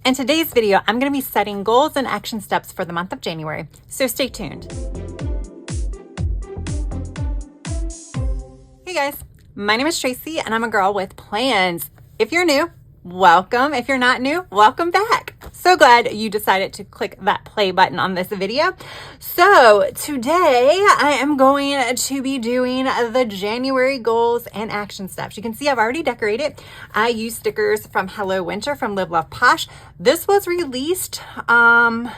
In today's video, I'm going to be setting goals and action steps for the month of January, so stay tuned. Hey guys, my name is Tracy and I'm a girl with plans. If you're new, welcome. If you're not new, welcome back. So glad you decided to click that play button on this video. So today I am going to be doing the January goals and action steps. You can see I've already decorated. I use stickers from Hello Winter from Live Love Posh. This was released I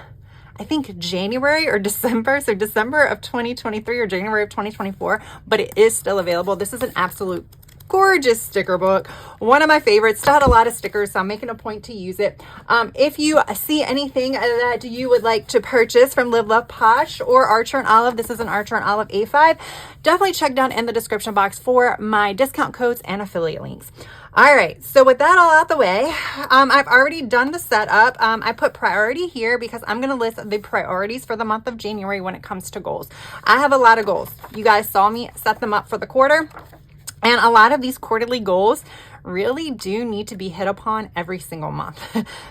think January or December. So December of 2023 or January of 2024, but it is still available. This is an absolute gorgeous sticker book. One of my favorites. Still had a lot of stickers, so I'm making a point to use it. If you see anything that you would like to purchase from Live Love Posh or Archer and Olive, this is an Archer and Olive A5, definitely check down in the description box for my discount codes and affiliate links. All right, so with that all out the way, I've already done the setup. I put priority here because I'm going to list the priorities for the month of January when it comes to goals. I have a lot of goals. You guys saw me set them up for the quarter. And a lot of these quarterly goals really do need to be hit upon every single month.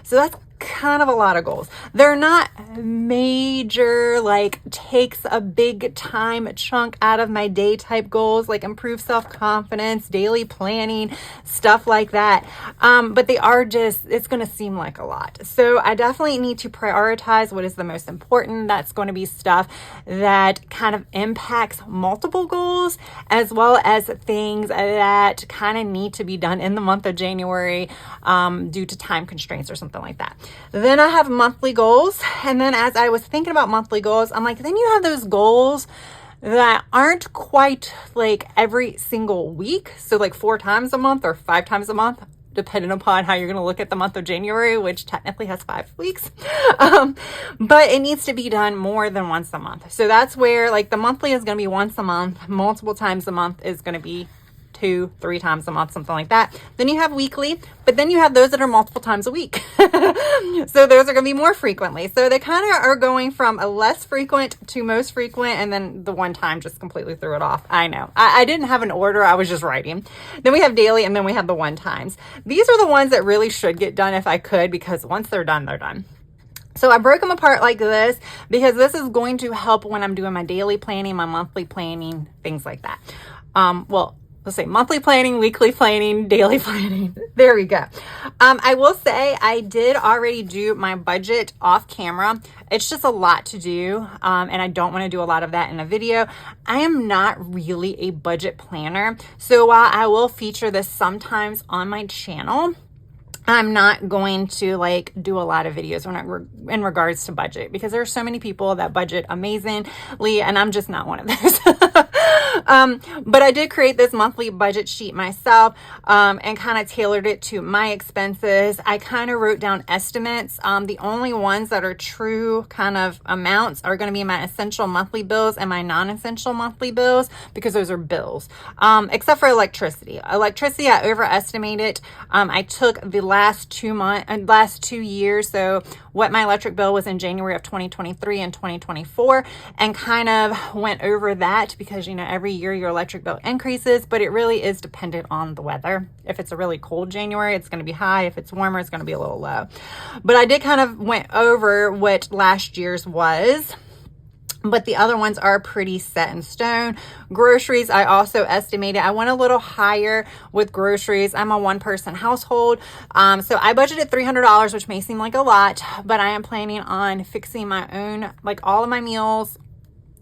So that's kind of a lot of goals. They're not major, like takes a big time chunk out of my day type goals, like improve self-confidence, daily planning, stuff like that. But they are just, it's going to seem like a lot. So I definitely need to prioritize what is the most important. That's going to be stuff that kind of impacts multiple goals, as well as things that kind of need to be done in the month of January due to time constraints or something like that. Then I have monthly goals. And then as I was thinking about monthly goals, I'm like, then you have those goals that aren't quite like every single week. So like 4 times a month or 5 times a month, depending upon how you're going to look at the month of January, which technically has 5 weeks. But it needs to be done more than once a month. So that's where like the monthly is going to be once a month, multiple times a month is going to be 2-3 times a month, something like that. Then you have weekly, but then you have those that are multiple times a week. So those are going to be more frequently. So they kind of are going from a less frequent to most frequent, and then the one time just completely threw it off. I know. I didn't have an order. I was just writing. Then we have daily, and then we have the one times. These are the ones that really should get done if I could, because once they're done, they're done. So I broke them apart like this because this is going to help when I'm doing my daily planning, my monthly planning, things like that. Let's say monthly planning, weekly planning, daily planning. There we go. I will say I did already do my budget off camera. It's just a lot to do. And I don't want to do a lot of that in a video. I am not really a budget planner. So while I will feature this sometimes on my channel, I'm not going to like do a lot of videos in regards to budget, because there are so many people that budget amazingly and I'm just not one of those. But I did create this monthly budget sheet myself and kind of tailored it to my expenses. I kind of wrote down estimates. The only ones that are true kind of amounts are going to be my essential monthly bills and my non-essential monthly bills, because those are bills, except for electricity. Electricity, I overestimated. I took the last 2 years, so what my electric bill was in January of 2023 and 2024, and kind of went over that, because you know every year your electric bill increases, but it really is dependent on the weather. If it's a really cold January, it's going to be high. If it's warmer, it's going to be a little low. But I did kind of went over what last year's was, but the other ones are pretty set in stone. Groceries, I also estimated. I went a little higher with groceries. I'm a 1-person household. So I budgeted $300, which may seem like a lot, but I am planning on fixing my own, like all of my meals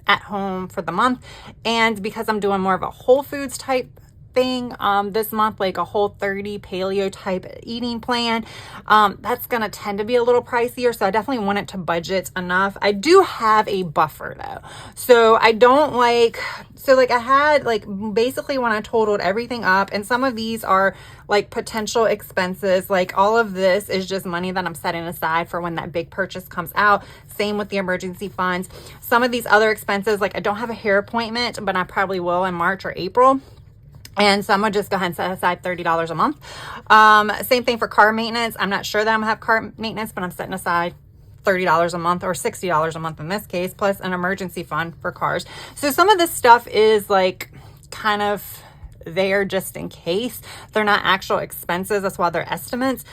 at home for the month. And because I'm doing more of a Whole Foods type thing this month, like a Whole30 paleo type eating plan, that's gonna tend to be a little pricier, so I definitely want it to budget enough. I do have a buffer though, so I don't like, so like I had like basically when I totaled everything up, and some of these are like potential expenses, like all of this is just money that I'm setting aside for when that big purchase comes out. Same with the emergency funds. Some of these other expenses, like I don't have a hair appointment, but I probably will in March or April. And so I'm gonna just go ahead and set aside $30 a month. Same thing for car maintenance. I'm not sure that I'm gonna have car maintenance, but I'm setting aside $30 a month or $60 a month in this case, plus an emergency fund for cars. So some of this stuff is like kind of – 'They are just in case. They're not actual expenses. That's why they're estimates. But I did kind of went over what last year's was. So I don't like, so like I had like basically when I totaled everything up, and some of these are like potential expenses, like all of this is just money that I'm setting aside for when that big purchase comes out. Same with the emergency funds. Some of these other expenses, like I don't have a hair appointment, but I probably will in March or April. And so I'm gonna just go ahead and set aside $30 a month. Same thing for car maintenance. I'm not sure that I'm gonna have car maintenance, but I'm setting aside $30 a month or $60 a month in this case, plus an emergency fund for cars. So some of this stuff is like kind of, they are just in case. They're not actual expenses. That's why they're estimates.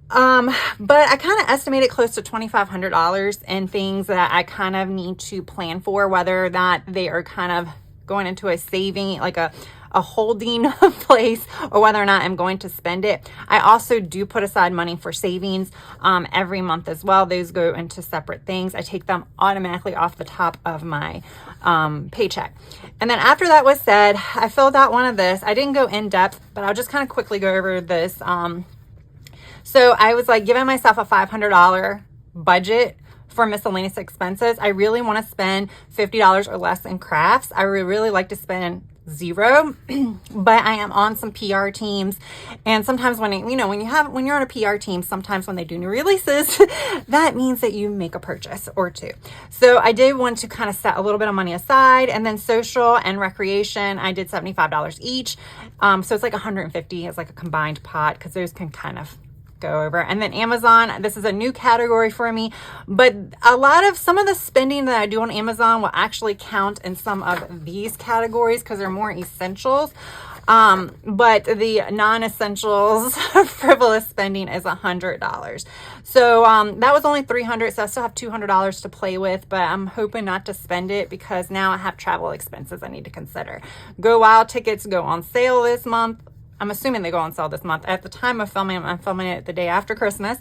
But I kind of estimated close to $2,500 in things that I kind of need to plan for, whether or not they are kind of going into a saving, like a holding place, or whether or not I'm going to spend it. I also do put aside money for savings every month as well. Those go into separate things. I take them automatically off the top of my paycheck. And then after that was said, I filled out one of this. I didn't go in depth, but I'll just kind of quickly go over this. So I was like giving myself a $500 budget for miscellaneous expenses. I really want to spend $50 or less in crafts. I would really like to spend zero, but I am on some PR teams, and sometimes when you're on a PR team, sometimes when they do new releases, that means that you make a purchase or two. So I did want to kind of set a little bit of money aside, and then social and recreation, I did $75 each. So it's like $150 as like a combined pot, because those can kind of go over. And then Amazon, this is a new category for me, but some of the spending that I do on Amazon will actually count in some of these categories because they're more essentials. But the non-essentials frivolous spending is $100. So that was only $300, so I still have $200 to play with, but I'm hoping not to spend it because now I have travel expenses I need to consider. Go Wild tickets go on sale this month. I'm assuming they go on sale this month. At the time of filming, I'm filming it the day after Christmas.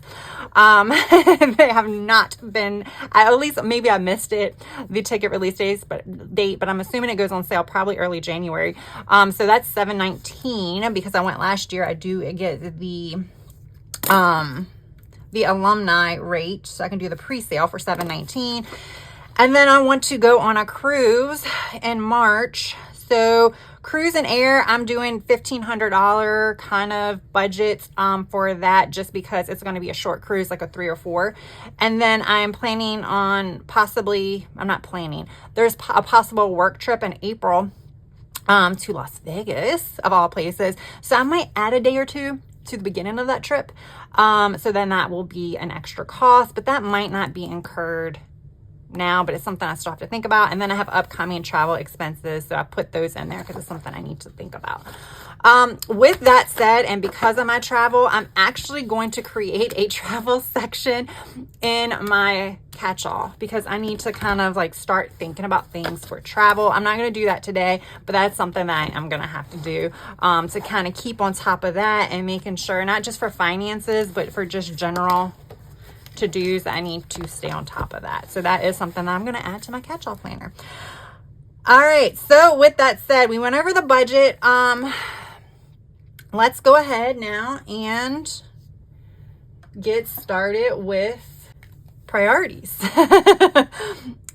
They have not been, at least maybe I missed it, the ticket release but I'm assuming it goes on sale probably early January. So that's $719 because I went last year. I do get the alumni rate, so I can do the pre-sale for $719. And then I want to go on a cruise in March. So cruise and air, I'm doing $1,500 kind of budgets for that, just because it's going to be a short cruise, like a 3 or 4. And then I'm planning on there's a possible work trip in April to Las Vegas, of all places. So I might add a day or two to the beginning of that trip. So then that will be an extra cost, but that might not be incurred now, but it's something I still have to think about. And then I have upcoming travel expenses, so I put those in there because it's something I need to think about. With that said, and because of my travel, I'm actually going to create a travel section in my catch-all because I need to kind of like start thinking about things for travel. I'm not going to do that today, but that's something that I'm going to have to do to kind of keep on top of that and making sure, not just for finances, but for just general to-dos, I need to stay on top of that. So that is something that I'm going to add to my catch-all planner. All right. So with that said, we went over the budget. Let's go ahead now and get started with priorities.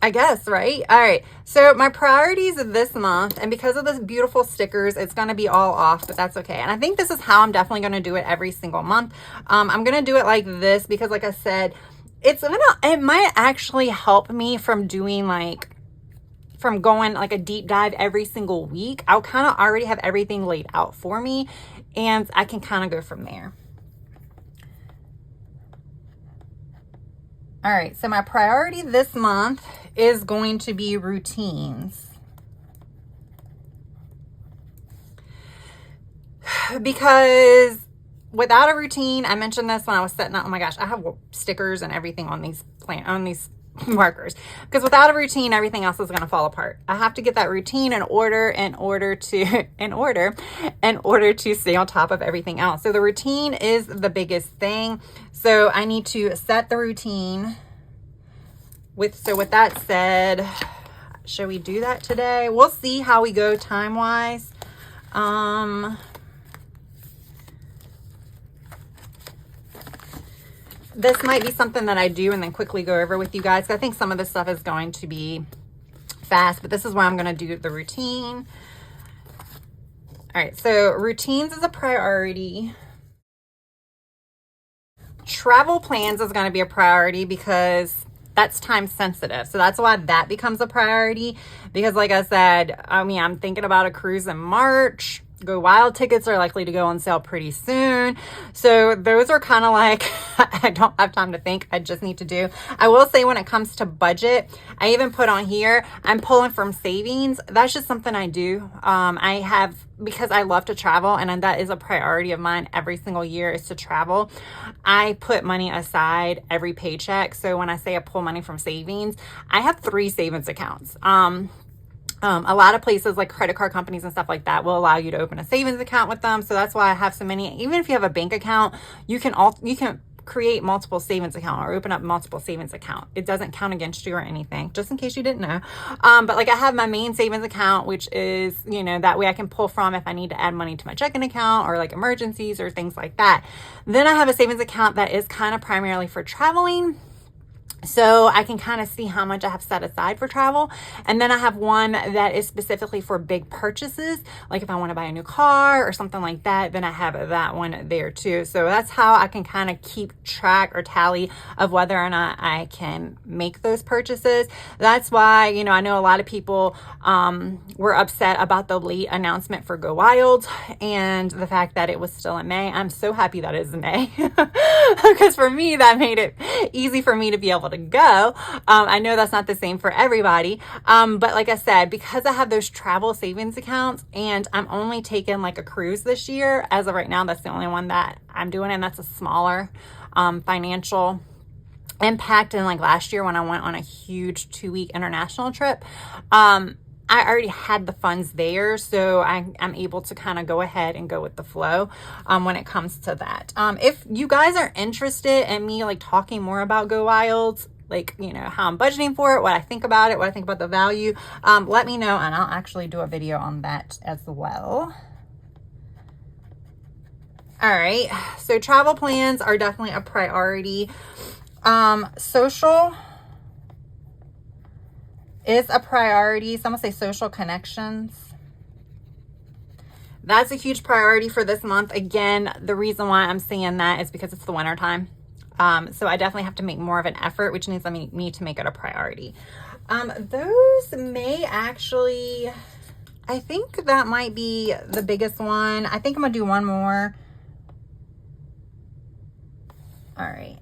I guess, right? All right. So my priorities this month, and because of the beautiful stickers, it's going to be all off, but that's okay. And I think this is how I'm definitely going to do it every single month. I'm going to do it like this because, like I said, it might actually help me from going like a deep dive every single week. I'll kind of already have everything laid out for me, and I can kind of go from there. All right, so my priority this month is going to be routines. Because without a routine, I mentioned this when I was setting up, oh my gosh, I have stickers and everything on these markers. Because without a routine, everything else is going to fall apart. I have to get that routine in order to stay on top of everything else. So the routine is the biggest thing. So I need to set the routine. With that said, should we do that today? We'll see how we go time-wise. This might be something that I do and then quickly go over with you guys. I think some of this stuff is going to be fast, but this is where I'm going to do the routine. All right, so routines is a priority. Travel plans is going to be a priority because that's time sensitive. So that's why that becomes a priority, because like I said, I'm thinking about a cruise in March. Go Wild tickets are likely to go on sale pretty soon. So those are kind of like, I don't have time to think. I just need to do. I will say when it comes to budget, I even put on here, I'm pulling from savings. That's just something I do. I have, because I love to travel and that is a priority of mine every single year is to travel. I put money aside every paycheck. So when I say I pull money from savings, I have 3 savings accounts. A lot of places like credit card companies and stuff like that will allow you to open a savings account with them. So that's why I have so many. Even if you have a bank account, you can create multiple savings account or open up multiple savings account. It doesn't count against you or anything, just in case you didn't know. But like I have my main savings account, which is, you know, that way I can pull from if I need to add money to my checking account or like emergencies or things like that. Then I have a savings account that is kind of primarily for traveling. So I can kind of see how much I have set aside for travel. And then I have one that is specifically for big purchases. Like if I want to buy a new car or something like that, then I have that one there too. So that's how I can kind of keep track or tally of whether or not I can make those purchases. That's why, you know, I know a lot of people were upset about the late announcement for Go Wild and the fact that it was still in May. I'm so happy that it's in May because for me, that made it easy for me to be able to go. I know that's not the same for everybody. But like I said, because I have those travel savings accounts and I'm only taking like a cruise this year, as of right now, that's the only one that I'm doing. And that's a smaller financial impact. And like last year when I went on a huge 2-week international trip, I already had the funds there, so I'm able to kind of go ahead and go with the flow when it comes to that. If you guys are interested in me like talking more about Go Wild, like, you know, how I'm budgeting for it, what I think about it, what I think about the value, let me know and I'll actually do a video on that as well. All right, so travel plans are definitely a priority. Social is a priority. So I'm gonna say social connections. That's a huge priority for this month. Again, the reason why I'm saying that is because it's the winter time. So I definitely have to make more of an effort, which means I need to make it a priority. Those may actually, I think that might be the biggest one. I think I'm gonna do one more. All right.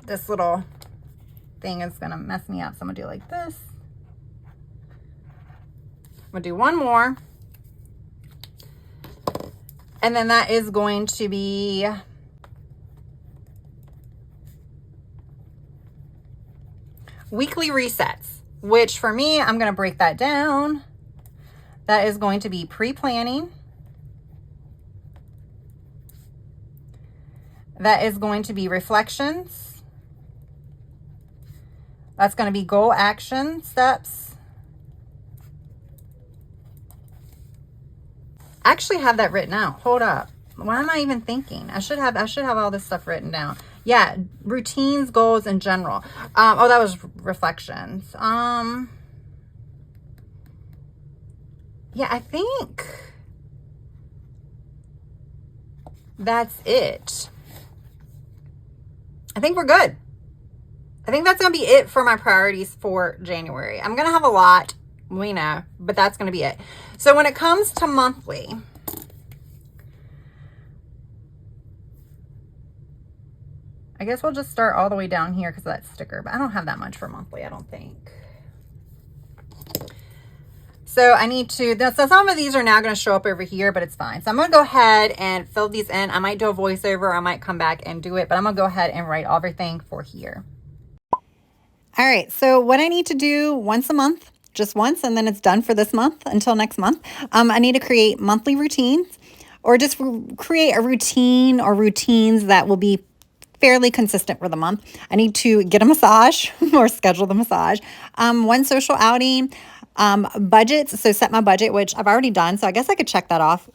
This little thing is gonna mess me up. So I'm gonna do like this. I'm gonna do one more. And then that is going to be weekly resets, which for me, I'm going to break that down. That is going to be pre-planning. That is going to be reflections. That's going to be goal action steps. I actually have that written out. Hold up. Why am I even thinking? I should have all this stuff written down. Yeah, routines, goals in general. Oh, that was reflections. Yeah, I think that's it. I think we're good. I think that's going to be it for my priorities for January. I'm going to have a lot, we know, but that's going to be it. So when it comes to monthly, I guess we'll just start all the way down here because of that sticker, but I don't have that much for monthly, I don't think. So I need to, so some of these are now going to show up over here, but it's fine. So I'm going to go ahead and fill these in. I might do a voiceover, I might come back and do it, but I'm going to go ahead and write everything for here. All right, so what I need to do once a month, just once, and then it's done for this month until next month. I need to create monthly routines or just create a routine or routines that will be fairly consistent for the month. I need to get a massage or schedule the massage. One social outing, budgets. So set my budget, which I've already done. So I guess I could check that off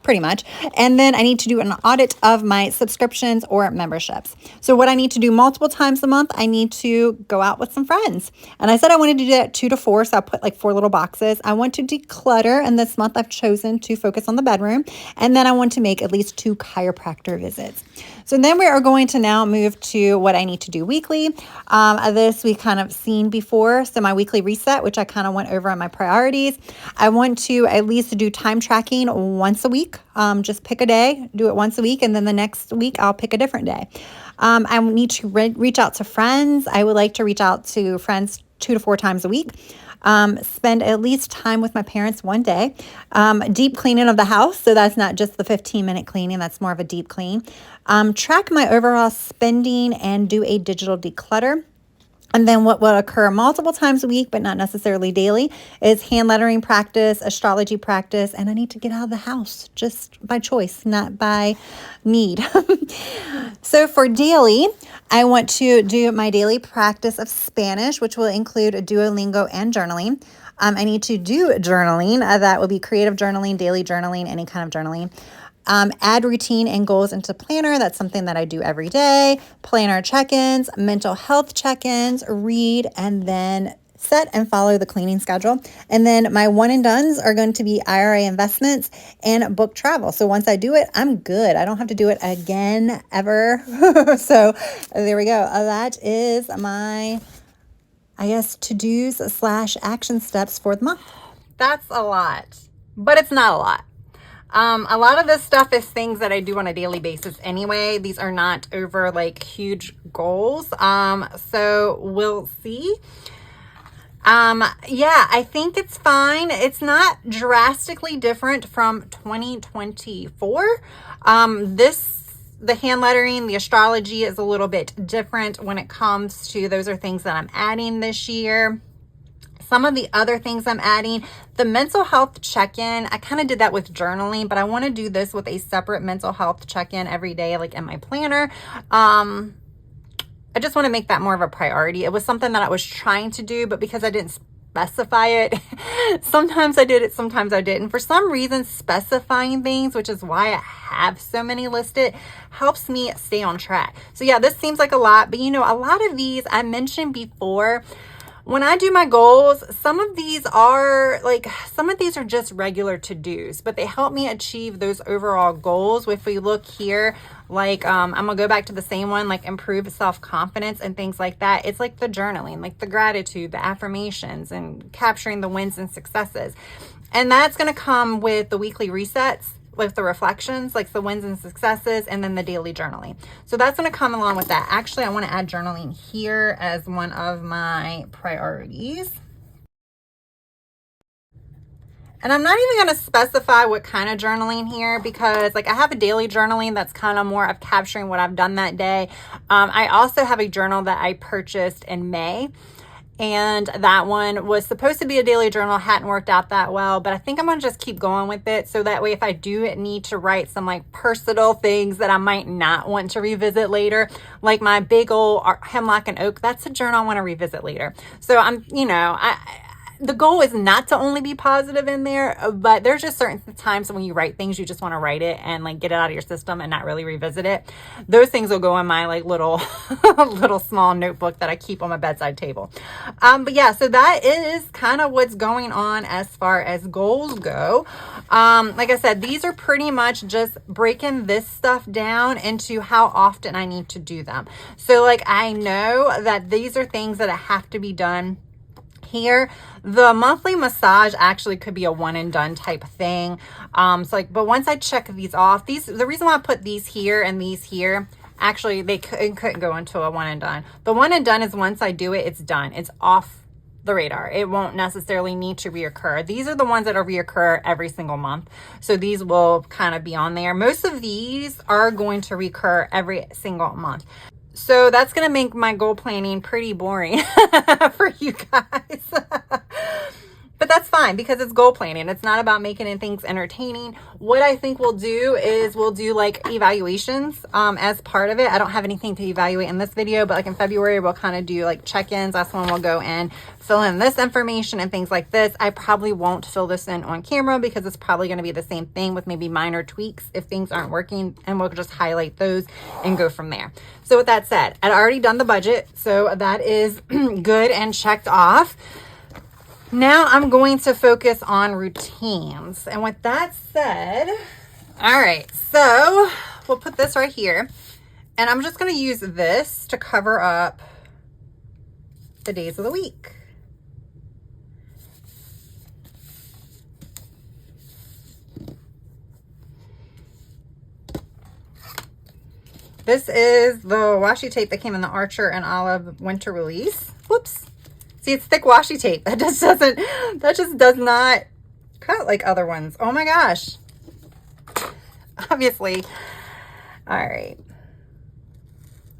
pretty much. And then I need to do an audit of my subscriptions or memberships. So what I need to do multiple times a month, I need to go out with some friends. And I said I wanted to do that 2 to 4, so I put like 4 little boxes. I want to declutter, and this month I've chosen to focus on the bedroom. And then I want to make at least 2 chiropractor visits. So then we are going to now move to what I need to do weekly. This we kind of seen before. So my weekly reset, which I kind of went over on my priorities. I want to at least do time tracking once a week. Just pick a day, do it once a week, and then the next week I'll pick a different day. I need to reach out to friends. I would like to reach out to friends 2 to 4 times a week. Spend at least time with my parents one day. Deep cleaning of the house. So that's not just the 15-minute cleaning. That's more of a deep clean. Track my overall spending and do a digital declutter. And then what will occur multiple times a week, but not necessarily daily, is hand lettering practice, astrology practice, and I need to get out of the house just by choice, not by need. So for daily, I want to do my daily practice of Spanish, which will include Duolingo and journaling. I need to do journaling. That will be creative journaling, daily journaling, any kind of journaling. Add routine and goals into planner. That's something that I do every day. Planner check-ins, mental health check-ins, read, and then set and follow the cleaning schedule. And then my one and dones are going to be IRA investments and book travel. So once I do it, I'm good. I don't have to do it again ever. So there we go. That is my, I guess, to-dos / action steps for the month. That's a lot, but it's not a lot. A lot of this stuff is things that I do on a daily basis anyway. These are not over like huge goals. So we'll see. Yeah, I think it's fine. It's not drastically different from 2024. The hand lettering, the astrology is a little bit different when it comes to, those are things that I'm adding this year. Some of the other things I'm adding, the mental health check-in, I kind of did that with journaling, but I want to do this with a separate mental health check-in every day, like in my planner. I just want to make that more of a priority. It was something that I was trying to do, but because I didn't specify it, sometimes I did it, sometimes I didn't. For some reason, specifying things, which is why I have so many listed, helps me stay on track. So yeah, this seems like a lot, but you know, a lot of these I mentioned before. When I do my goals, some of these are just regular to-dos, but they help me achieve those overall goals. If we look here, like, I'm gonna go back to the same one, like improve self-confidence and things like that. It's like the journaling, like the gratitude, the affirmations, and capturing the wins and successes. And that's gonna come with the weekly resets, with the reflections, like the wins and successes, and then the daily journaling. So that's going to come along with that. Actually, I want to add journaling here as one of my priorities. And I'm not even going to specify what kind of journaling here, because like I have a daily journaling that's kind of more of capturing what I've done that day. I also have a journal that I purchased in May. And that one was supposed to be a daily journal, hadn't worked out that well, but I think I'm going to just keep going with it. So that way, if I do need to write some like personal things that I might not want to revisit later, like my big old hemlock and oak, that's a journal I want to revisit later. So the goal is not to only be positive in there, but there's just certain times when you write things, you just want to write it and like get it out of your system and not really revisit it. Those things will go in my like little small notebook that I keep on my bedside table. But yeah, so that is kind of what's going on as far as goals go. Like I said, these are pretty much just breaking this stuff down into how often I need to do them. So like, I know that these are things that have to be done here. The monthly massage actually could be a one and done type thing. But once I check these off, the reason why I put these here and these here, actually they couldn't go into a one and done. The one and done is once I do it, it's done. It's off the radar. It won't necessarily need to reoccur. These are the ones that will reoccur every single month. So these will kind of be on there. Most of these are going to recur every single month. So that's going to make my goal planning pretty boring for you guys. But that's fine because it's goal planning. It's not about making things entertaining. What I think we'll do is we'll do like evaluations as part of it. I don't have anything to evaluate in this video, but like in February, we'll kind of do like check-ins. That's when we'll go and fill in this information and things like this. I probably won't fill this in on camera because it's probably going to be the same thing with maybe minor tweaks if things aren't working, and we'll just highlight those and go from there. So with that said, I'd already done the budget, so that is good and checked off. Now I'm going to focus on routines. And with that said, all right, so we'll put this right here, and I'm just going to use this to cover up the days of the week. This is the washi tape that came in the Archer and Olive winter release. Whoops. See, it's thick washi tape. That just does not cut like other ones. Oh my gosh. Obviously. All right.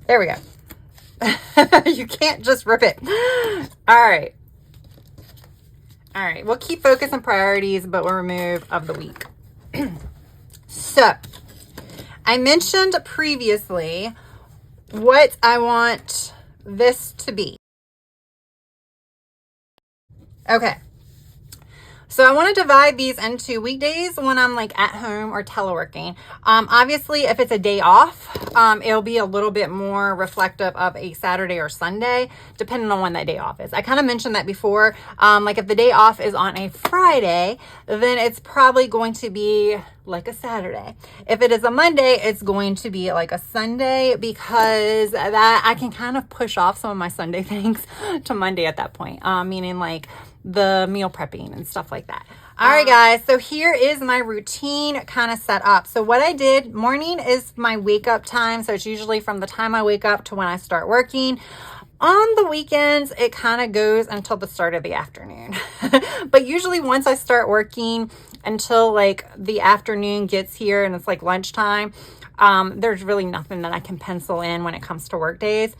There we go. You can't just rip it. All right. All right. We'll keep focus on priorities, but we'll remove of the week. So, I mentioned previously what I want this to be. Okay. So I want to divide these into weekdays when I'm like at home or teleworking. Obviously, if it's a day off, it'll be a little bit more reflective of a Saturday or Sunday, depending on when that day off is. I kind of mentioned that before. Like if the day off is on a Friday, then it's probably going to be like a Saturday. If it is a Monday, it's going to be like a Sunday, because that I can kind of push off some of my Sunday things to Monday at that point, meaning like the meal prepping and stuff like that. All right, guys. So here is my routine kind of set up. So what I did, morning is my wake up time. So it's usually from the time I wake up to when I start working. On the weekends, it kind of goes until the start of the afternoon. But usually once I start working until like the afternoon gets here and it's like lunchtime, there's really nothing that I can pencil in when it comes to work days.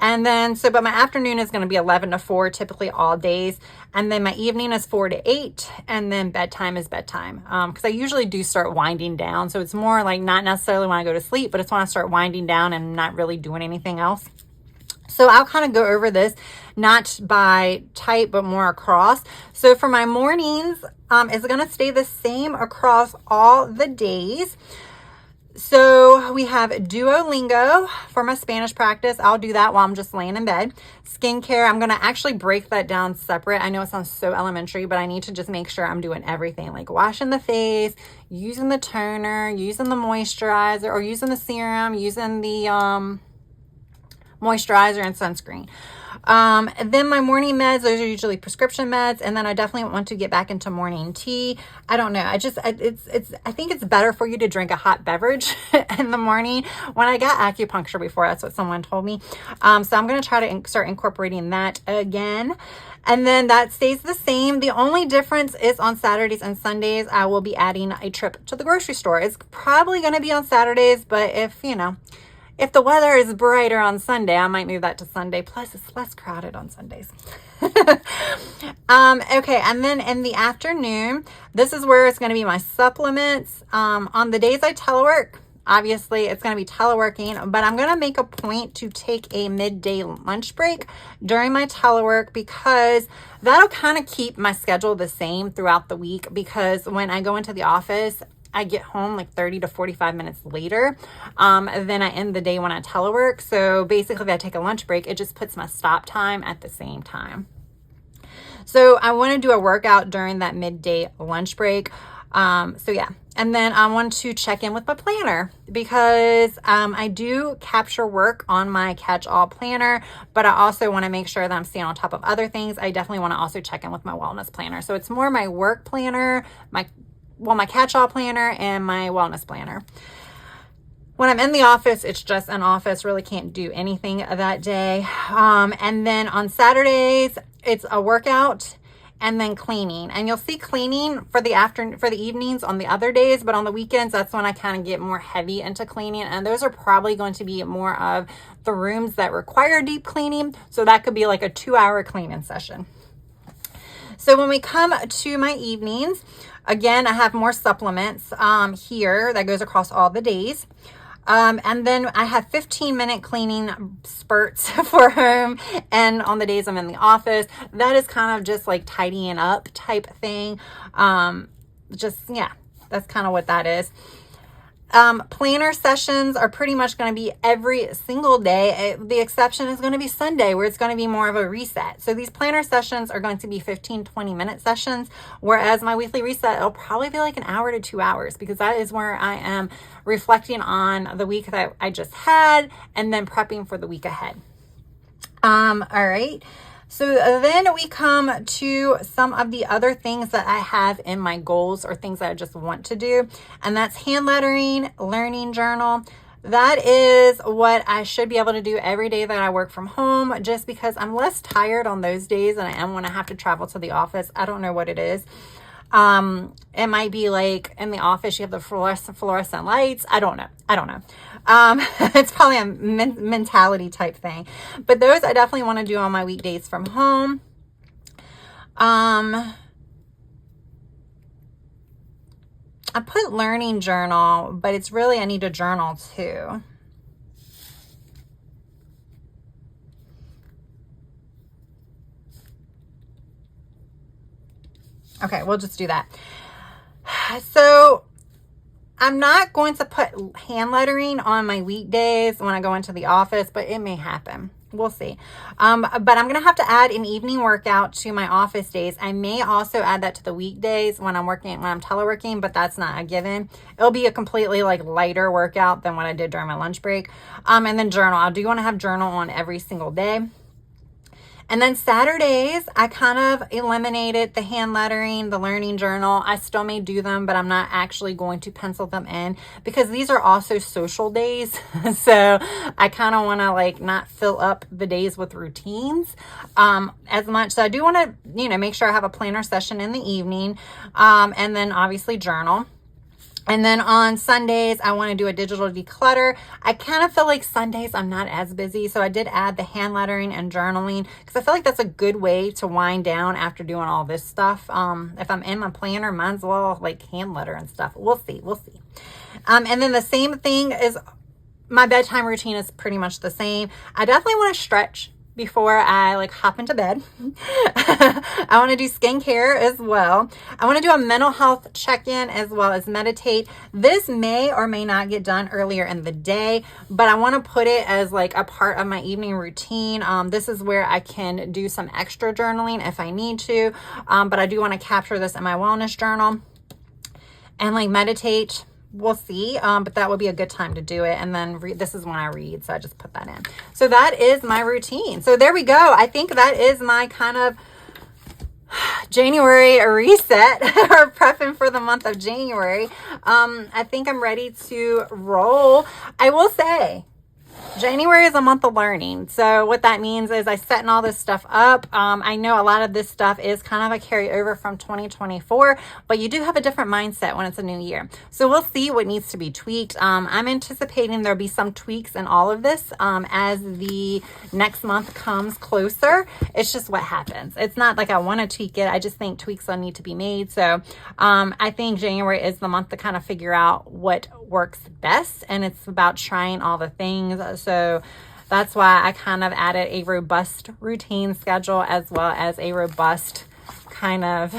And then, but my afternoon is going to be 11 to 4, typically all days. And then my evening is 4 to 8. And then bedtime is bedtime. Because I usually do start winding down. So it's more like not necessarily when I go to sleep, but it's when I start winding down and not really doing anything else. So I'll kind of go over this, not by type, but more across. So for my mornings, it's going to stay the same across all the days. So we have Duolingo for my Spanish practice. I'll do that while I'm just laying in bed. Skincare, I'm going to actually break that down separate. I know it sounds so elementary, but I need to just make sure I'm doing everything, like washing the face, using the toner, using the moisturizer, or using the serum, using the moisturizer and sunscreen. Then my morning meds, those are usually prescription meds. And then I definitely want to get back into morning tea. I don't know. I think it's better for you to drink a hot beverage in the morning. When I got acupuncture before, that's what someone told me. So I'm going to try to start incorporating that again. And then that stays the same. The only difference is on Saturdays and Sundays, I will be adding a trip to the grocery store. It's probably going to be on Saturdays, but if the weather is brighter on Sunday, I might move that to Sunday. Plus, it's less crowded on Sundays. Okay, and then in the afternoon, this is where it's going to be my supplements. On the days I telework, obviously it's going to be teleworking, but I'm going to make a point to take a midday lunch break during my telework, because that'll kind of keep my schedule the same throughout the week. Because when I go into the office, I get home like 30 to 45 minutes later than I end the day when I telework. So basically, if I take a lunch break, it just puts my stop time at the same time. So I want to do a workout during that midday lunch break. So yeah. And then I want to check in with my planner, because I do capture work on my catch-all planner, but I also want to make sure that I'm staying on top of other things. I definitely want to also check in with my wellness planner. So it's more my work planner, my catch-all planner, and my wellness planner. When I'm in the office, it's just an office, really can't do anything that day. And then on Saturdays, it's a workout and then cleaning. And you'll see cleaning for the evenings on the other days, but on the weekends, that's when I kind of get more heavy into cleaning. And those are probably going to be more of the rooms that require deep cleaning. So that could be like a 2-hour cleaning session. So when we come to my evenings, again, I have more supplements here that goes across all the days. And then I have 15-minute cleaning spurts for home and on the days I'm in the office. That is kind of just like tidying up type thing. Yeah, that's kind of what that is. Planner sessions are pretty much going to be every single day. The exception is going to be Sunday, where it's going to be more of a reset. So these planner sessions are going to be 15-20-minute sessions, whereas my weekly reset, it'll probably be like an hour to 2 hours, because that is where I am reflecting on the week that I just had and then prepping for the week ahead. All right. So then we come to some of the other things that I have in my goals, or things that I just want to do. And that's hand lettering, learning journal. That is what I should be able to do every day that I work from home, just because I'm less tired on those days than I am when I have to travel to the office. I don't know what it is. It might be like in the office, you have the fluorescent lights. I don't know. It's probably a mentality type thing, but those I definitely want to do on my weekdays from home. I put learning journal, but it's really, I need a journal too. Okay, we'll just do that. So I'm not going to put hand lettering on my weekdays when I go into the office, but it may happen. We'll see. But I'm going to have to add an evening workout to my office days. I may also add that to the weekdays when I'm teleworking, but that's not a given. It'll be a completely like lighter workout than what I did during my lunch break. And then journal. I do want to have journal on every single day. And then Saturdays, I kind of eliminated the hand lettering, the learning journal. I still may do them, but I'm not actually going to pencil them in, because these are also social days. So I kind of want to like not fill up the days with routines as much. So I do want to, make sure I have a planner session in the evening, and then obviously journal. And then on Sundays, I want to do a digital declutter. I kind of feel like Sundays I'm not as busy. So I did add the hand lettering and journaling, because I feel like that's a good way to wind down after doing all this stuff. If I'm in my planner, might as well like hand letter and stuff. We'll see. And then the same thing is my bedtime routine is pretty much the same. I definitely want to stretch before I like hop into bed. I want to do skincare as well. I want to do a mental health check-in as well as meditate. This may or may not get done earlier in the day, but I want to put it as like a part of my evening routine. This is where I can do some extra journaling if I need to, but I do want to capture this in my wellness journal and like meditate. We'll see, but that would be a good time to do it. And then this is when I read, so I just put that in. So that is my routine. So there we go. I think that is my kind of January reset or prepping for the month of January. I think I'm ready to roll. I will say, January is a month of learning. So what that means is I setting all this stuff up. I know a lot of this stuff is kind of a carryover from 2024, but you do have a different mindset when it's a new year. So we'll see what needs to be tweaked. I'm anticipating there'll be some tweaks in all of this as the next month comes closer. It's just what happens. It's not like I want to tweak it. I just think tweaks will need to be made. So I think January is the month to kind of figure out what works best, and it's about trying all the things. So that's why I kind of added a robust routine schedule as well as a robust kind of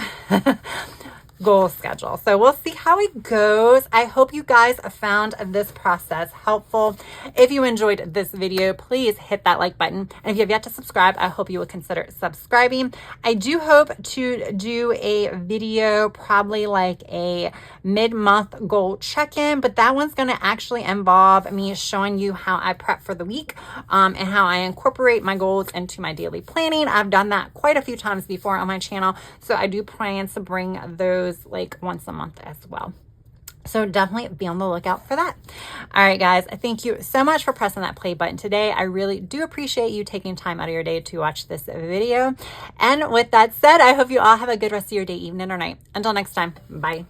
goal schedule. So we'll see how it goes. I hope you guys found this process helpful. If you enjoyed this video, please hit that like button. And if you have yet to subscribe, I hope you would consider subscribing. I do hope to do a video, probably like a mid-month goal check-in, but that one's going to actually involve me showing you how I prep for the week and how I incorporate my goals into my daily planning. I've done that quite a few times before on my channel, so I do plan to bring those like once a month as well. So definitely be on the lookout for that. All right, guys, thank you so much for pressing that play button today. I really do appreciate you taking time out of your day to watch this video. And with that said, I hope you all have a good rest of your day, evening, or night. Until next time, bye.